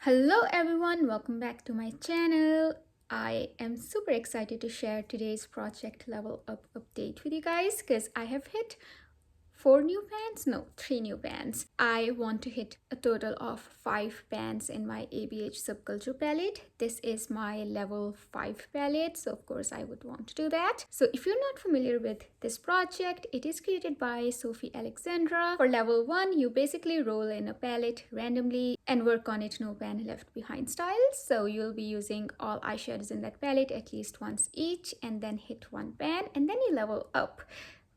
Hello everyone, welcome back to my channel. I am super excited to share today's project level up update with you guys because I have hit three new pans. I want to hit a total of 5 pans in my ABH subculture palette. This is my level 5 palette, so of course I would want to do that. So if you're not familiar with this project, it is created by Sophie Alexandra. For level 1, you basically roll in a palette randomly and work on it no pan left behind style. So you'll be using all eyeshadows in that palette at least once each and then hit 1 pan and then you level up.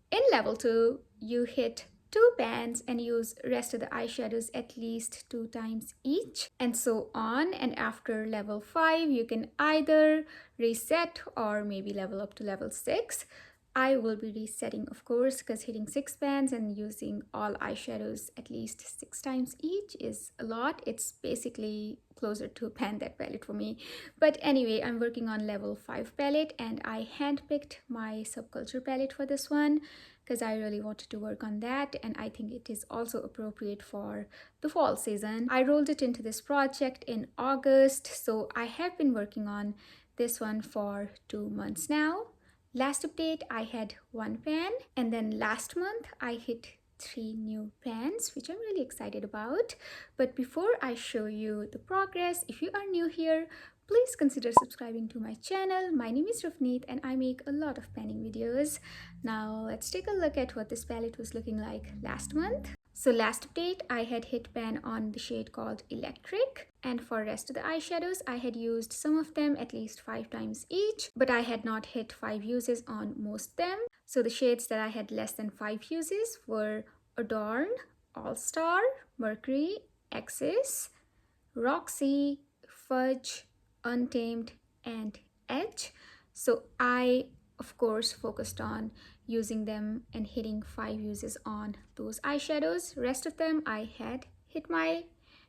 In level 2, you hit 2 pans and use rest of the eyeshadows at least 2 times each and so on. And after level 5, you can either reset or maybe level up to level 6. I will be resetting, of course, because hitting 6 pans and using all eyeshadows at least 6 times each is a lot. It's basically closer to a pan that palette for me. But anyway, I'm working on level 5 palette and I handpicked my subculture palette for this one because I really wanted to work on that and I think it is also appropriate for the fall season. I rolled it into this project in August, so I have been working on this one for 2 months now. Last update I had 1 pan and then last month I hit 3 new pans, which I'm really excited about. But before I show you the progress, if you are new here, please consider subscribing to my channel. My name is Rafneet and I make a lot of panning videos. Now let's take a look at what this palette was looking like last month. So last update, I had hit pan on the shade called Electric, and for rest of the eyeshadows, I had used some of them at least 5 times each, but I had not hit 5 uses on most of them. So the shades that I had less than 5 uses were Adorn, All Star, Mercury, Axis, Roxy, Fudge, Untamed, and Edge. So I, of course, focused on using them and hitting 5 uses on those eyeshadows. Rest of them I had hit my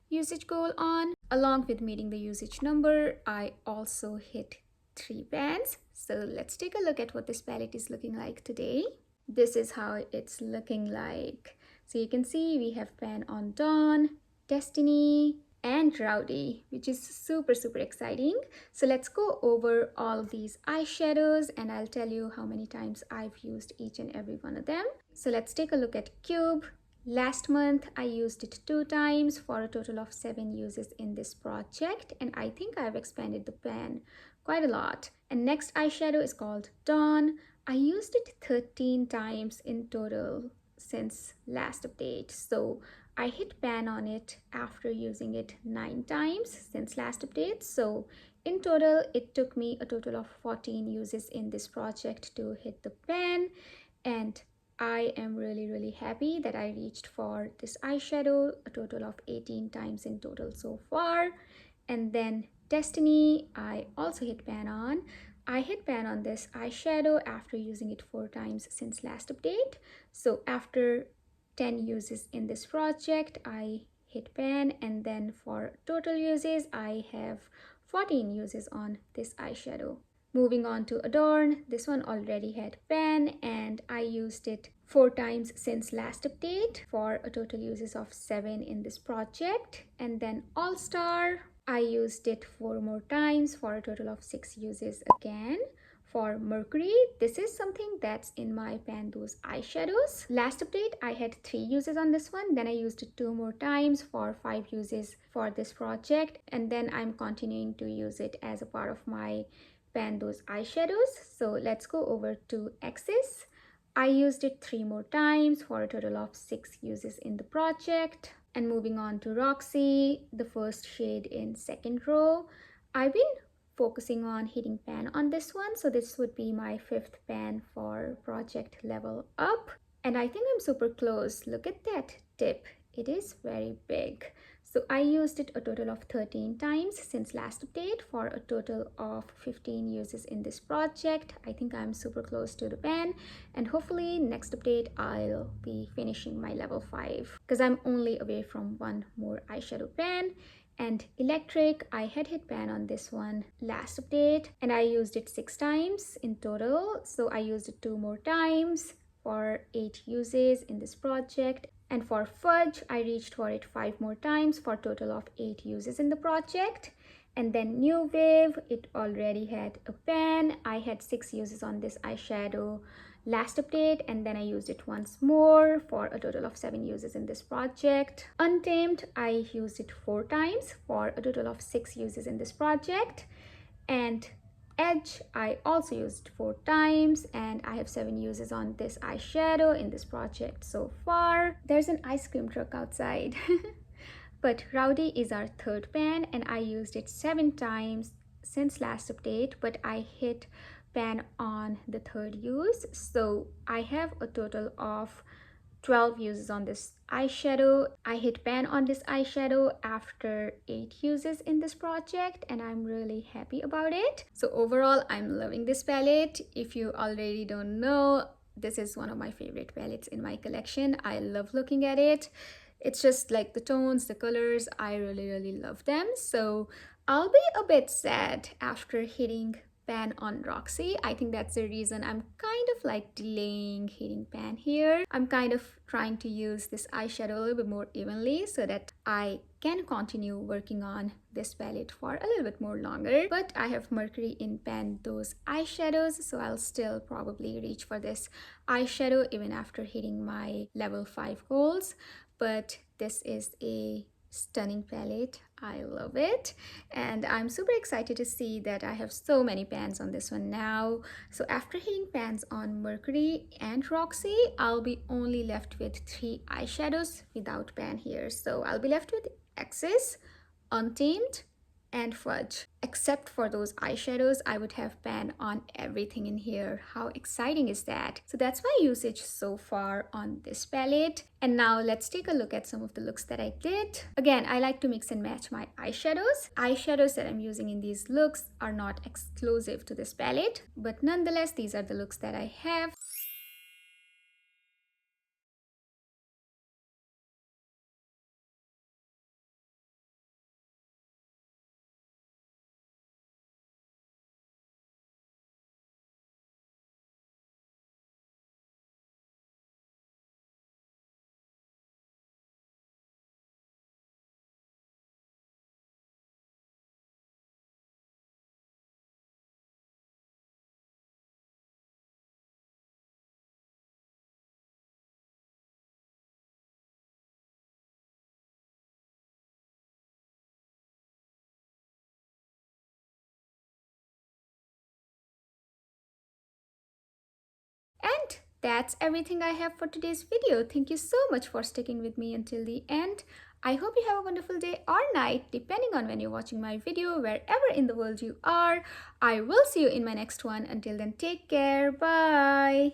usage goal on. Along with meeting the usage number, I also hit 3 pans. So let's take a look at what this palette is looking like today. This is how it's looking like. So you can see we have pan on Dawn, Destiny, and Rowdy, which is super exciting. So let's go over all of these eyeshadows and I'll tell you how many times I've used each and every one of them. So let's take a look at Cube. Last month I used it 2 times for a total of 7 uses in this project, and I think I've expanded the pan quite a lot. And next eyeshadow is called Dawn. I used it 13 times in total since last update, so I hit pan on it after using it 9 times since last update. So in total, it took me a total of 14 uses in this project to hit the pan. And I am really happy that I reached for this eyeshadow a total of 18 times in total so far. And then Destiny, I also hit pan on. I hit pan on this eyeshadow after using it 4 times since last update. So after 10 uses in this project, I hit pan, and then for total uses, I have 14 uses on this eyeshadow. Moving on to Adorn, this one already had pan and I used it 4 times since last update for a total uses of 7 in this project. And then All Star, I used it 4 more times for a total of 6 uses again. For Mercury, this is something that's in my pan, those eyeshadows. Last update, I had 3 uses on this one. Then I used it 2 more times for 5 uses for this project. And then I'm continuing to use it as a part of my pan, those eyeshadows. So let's go over to Axis. I used it 3 more times for a total of 6 uses in the project. And moving on to Roxy, the first shade in second row. I've been focusing on hitting pan on this one, so this would be my 5th pan for project level up, and I think I'm super close. Look at that tip, it is very big. So I used it a total of 13 times since last update for a total of 15 uses in this project. I think I'm super close to the pan, and hopefully next update I'll be finishing my level 5 because I'm only away from 1 more eyeshadow pan. And Electric, I had hit pan on this one last update and I used it 6 times in total. So I used it 2 more times for 8 uses in this project. And for fudge, I reached for it 5 more times for a total of 8 uses in the project. And then New Wave, it already had a pan. I had 6 uses on this eyeshadow last update, and then I used it once more for a total of 7 uses in this project. Untamed, I used it 4 times for a total of 6 uses in this project. And Edge, I also used 4 times, and I have 7 uses on this eyeshadow in this project so far. There's an ice cream truck outside. But Rowdy is our third pan, and I used it 7 times since last update, but I hit pan on the third use. So I have a total of 12 uses on this eyeshadow. I hit pan on this eyeshadow after 8 uses in this project, and I'm really happy about it. So overall, I'm loving this palette. If you already don't know, this is one of my favorite palettes in my collection. I love looking at it. It's just like the tones, the colors, I really love them. So I'll be a bit sad after hitting pan on Roxy. I think that's the reason I'm kind of like delaying hitting pan here. I'm kind of trying to use this eyeshadow a little bit more evenly so that I can continue working on this palette for a little bit more longer. But I have Mercury in pan those eyeshadows, so I'll still probably reach for this eyeshadow even after hitting my level 5 goals. But this is a stunning palette. I love it, and I'm super excited to see that I have so many pans on this one now. So after hitting pans on Mercury and Roxy, I'll be only left with 3 eyeshadows without pan here. So I'll be left with Axis, Untamed, and Fudge. Except for those eyeshadows, I would have pan on everything in here. How exciting is that? So that's my usage so far on this palette. And now let's take a look at some of the looks that I did. Again, I like to mix and match my eyeshadows. Eyeshadows that I'm using in these looks are not exclusive to this palette, but nonetheless, these are the looks that I have. And that's everything I have for today's video. Thank you so much for sticking with me until the end. I hope you have a wonderful day or night, depending on when you're watching my video, wherever in the world you are. I will see you in my next one. Until then, take care. Bye.